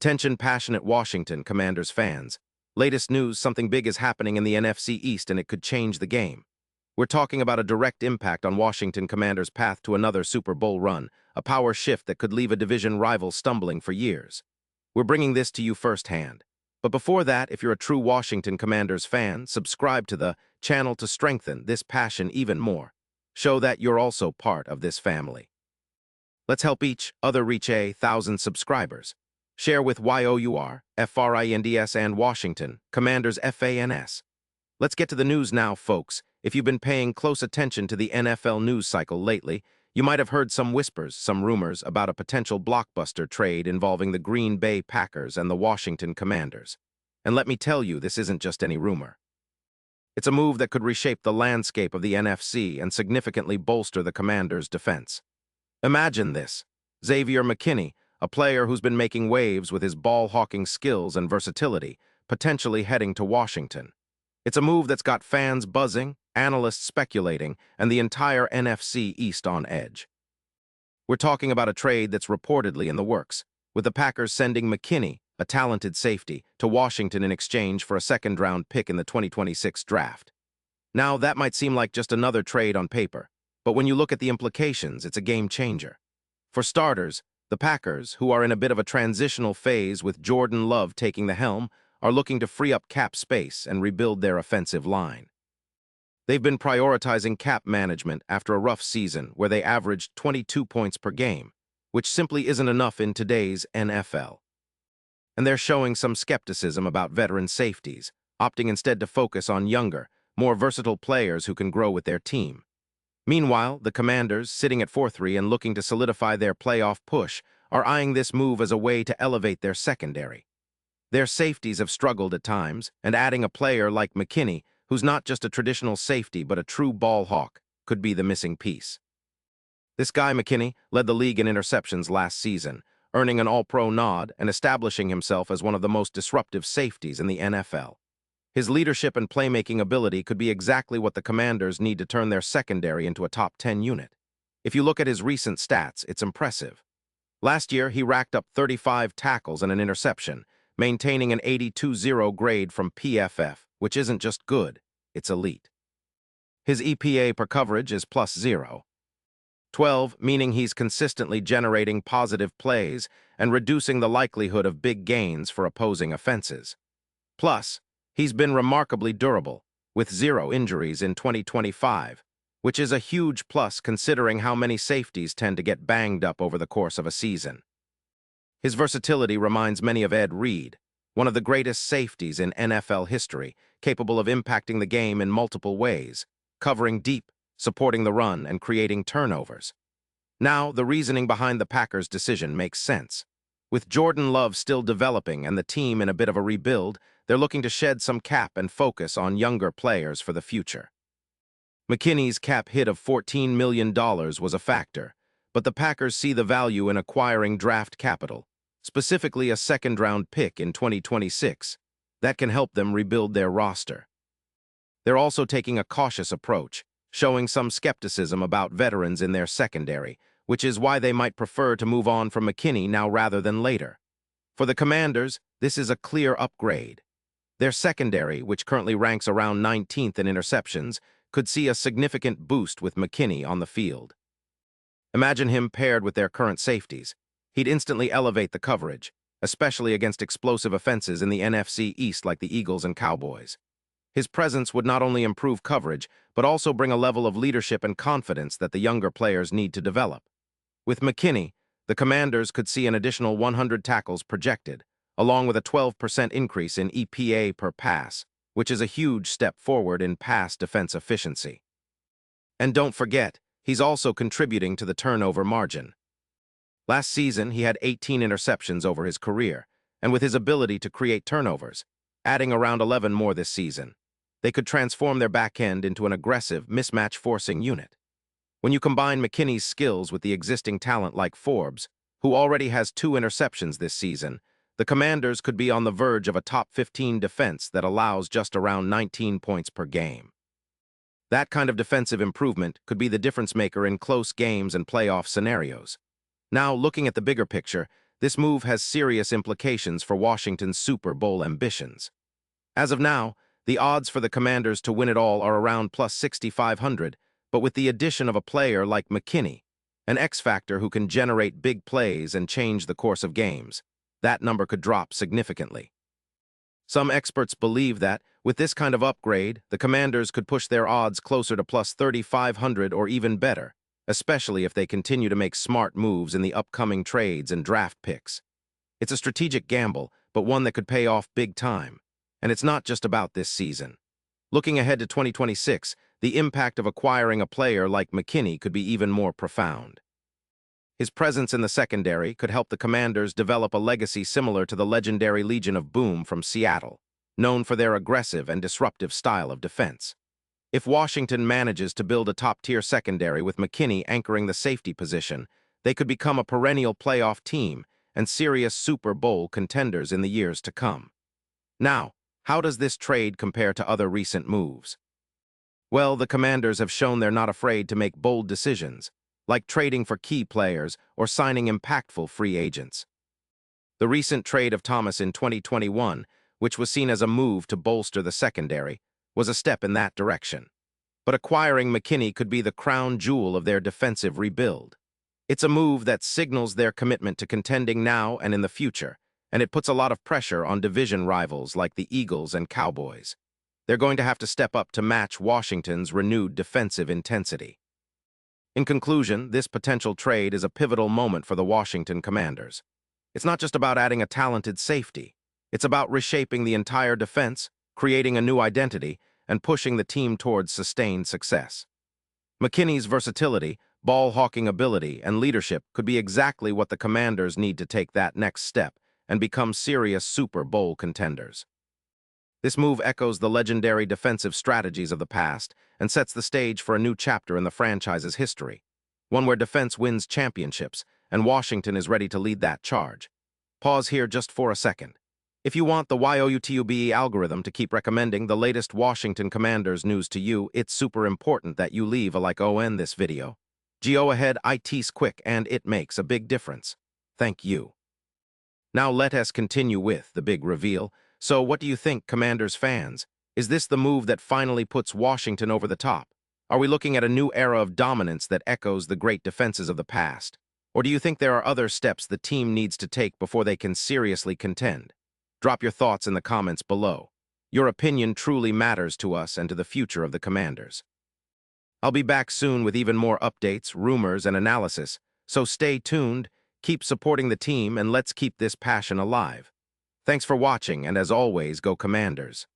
Attention passionate Washington Commanders fans. Latest news, something big is happening in the NFC East and it could change the game. We're talking about a direct impact on Washington Commanders' path to another Super Bowl run, a power shift that could leave a division rival stumbling for years. We're bringing this to you firsthand. But before that, if you're a true Washington Commanders fan, subscribe to the channel to strengthen this passion even more. Show that you're also part of this family. Let's help each other reach 1,000 subscribers. Share with YOUR, FRINDS and Washington, Commanders FANS. Let's get to the news now, folks. If you've been paying close attention to the NFL news cycle lately, you might have heard some whispers, some rumors about a potential blockbuster trade involving the Green Bay Packers and the Washington Commanders. And let me tell you, this isn't just any rumor. It's a move that could reshape the landscape of the NFC and significantly bolster the Commanders' defense. Imagine this: Xavier McKinney, a player who's been making waves with his ball-hawking skills and versatility, potentially heading to Washington. It's a move that's got fans buzzing, analysts speculating, and the entire NFC East on edge. We're talking about a trade that's reportedly in the works, with the Packers sending McKinney, a talented safety, to Washington in exchange for a second-round pick in the 2026 draft. Now, that might seem like just another trade on paper, but when you look at the implications, it's a game-changer. For starters, the Packers, who are in a bit of a transitional phase with Jordan Love taking the helm, are looking to free up cap space and rebuild their offensive line. They've been prioritizing cap management after a rough season where they averaged 22 points per game, which simply isn't enough in today's NFL. And they're showing some skepticism about veteran safeties, opting instead to focus on younger, more versatile players who can grow with their team. Meanwhile, the Commanders, sitting at 4-3 and looking to solidify their playoff push, are eyeing this move as a way to elevate their secondary. Their safeties have struggled at times, and adding a player like McKinney, who's not just a traditional safety but a true ball hawk, could be the missing piece. This guy, McKinney, led the league in interceptions last season, earning an All-Pro nod and establishing himself as one of the most disruptive safeties in the NFL. His leadership and playmaking ability could be exactly what the Commanders need to turn their secondary into a top 10 unit. If you look at his recent stats, it's impressive. Last year, he racked up 35 tackles and an interception, maintaining an 82-0 grade from PFF, which isn't just good, it's elite. His EPA per coverage is +0.12, meaning he's consistently generating positive plays and reducing the likelihood of big gains for opposing offenses. Plus, he's been remarkably durable, with 0 injuries in 2025, which is a huge plus considering how many safeties tend to get banged up over the course of a season. His versatility reminds many of Ed Reed, one of the greatest safeties in NFL history, capable of impacting the game in multiple ways, covering deep, supporting the run, and creating turnovers. Now, the reasoning behind the Packers' decision makes sense. With Jordan Love still developing and the team in a bit of a rebuild, they're looking to shed some cap and focus on younger players for the future. McKinney's cap hit of $14 million was a factor, but the Packers see the value in acquiring draft capital, specifically a second-round pick in 2026, that can help them rebuild their roster. They're also taking a cautious approach, showing some skepticism about veterans in their secondary, which is why they might prefer to move on from McKinney now rather than later. For the Commanders, this is a clear upgrade. Their secondary, which currently ranks around 19th in interceptions, could see a significant boost with McKinney on the field. Imagine him paired with their current safeties. He'd instantly elevate the coverage, especially against explosive offenses in the NFC East like the Eagles and Cowboys. His presence would not only improve coverage, but also bring a level of leadership and confidence that the younger players need to develop. With McKinney, the Commanders could see an additional 100 tackles projected, along with a 12% increase in EPA per pass, which is a huge step forward in pass defense efficiency. And don't forget, he's also contributing to the turnover margin. Last season, he had 18 interceptions over his career, and with his ability to create turnovers, adding around 11 more this season, they could transform their back end into an aggressive, mismatch-forcing unit. When you combine McKinney's skills with the existing talent like Forbes, who already has 2 interceptions this season, the Commanders could be on the verge of a top 15 defense that allows just around 19 points per game. That kind of defensive improvement could be the difference maker in close games and playoff scenarios. Now, looking at the bigger picture, this move has serious implications for Washington's Super Bowl ambitions. As of now, the odds for the Commanders to win it all are around plus 6,500, but with the addition of a player like McKinney, an X-factor who can generate big plays and change the course of games, that number could drop significantly. Some experts believe that, with this kind of upgrade, the Commanders could push their odds closer to plus 3,500 or even better, especially if they continue to make smart moves in the upcoming trades and draft picks. It's a strategic gamble, but one that could pay off big time. And it's not just about this season. Looking ahead to 2026, the impact of acquiring a player like McKinney could be even more profound. His presence in the secondary could help the Commanders develop a legacy similar to the legendary Legion of Boom from Seattle, known for their aggressive and disruptive style of defense. If Washington manages to build a top-tier secondary with McKinney anchoring the safety position, they could become a perennial playoff team and serious Super Bowl contenders in the years to come. Now, how does this trade compare to other recent moves? Well, the Commanders have shown they're not afraid to make bold decisions, like trading for key players or signing impactful free agents. The recent trade of Thomas in 2021, which was seen as a move to bolster the secondary, was a step in that direction. But acquiring McKinney could be the crown jewel of their defensive rebuild. It's a move that signals their commitment to contending now and in the future, and it puts a lot of pressure on division rivals like the Eagles and Cowboys. They're going to have to step up to match Washington's renewed defensive intensity. In conclusion, this potential trade is a pivotal moment for the Washington Commanders. It's not just about adding a talented safety. It's about reshaping the entire defense, creating a new identity, and pushing the team towards sustained success. McKinney's versatility, ball-hawking ability, and leadership could be exactly what the Commanders need to take that next step and become serious Super Bowl contenders. This move echoes the legendary defensive strategies of the past and sets the stage for a new chapter in the franchise's history, one where defense wins championships, and Washington is ready to lead that charge. Pause here just for a second. If you want the YouTube algorithm to keep recommending the latest Washington Commanders news to you, it's super important that you leave a like on this video. Go ahead, it's quick and it makes a big difference. Thank you. Now let us continue with the big reveal. So what do you think, Commanders fans? Is this the move that finally puts Washington over the top? Are we looking at a new era of dominance that echoes the great defenses of the past? Or do you think there are other steps the team needs to take before they can seriously contend? Drop your thoughts in the comments below. Your opinion truly matters to us and to the future of the Commanders. I'll be back soon with even more updates, rumors, and analysis, so stay tuned, keep supporting the team, and let's keep this passion alive. Thanks for watching, and as always, go Commanders.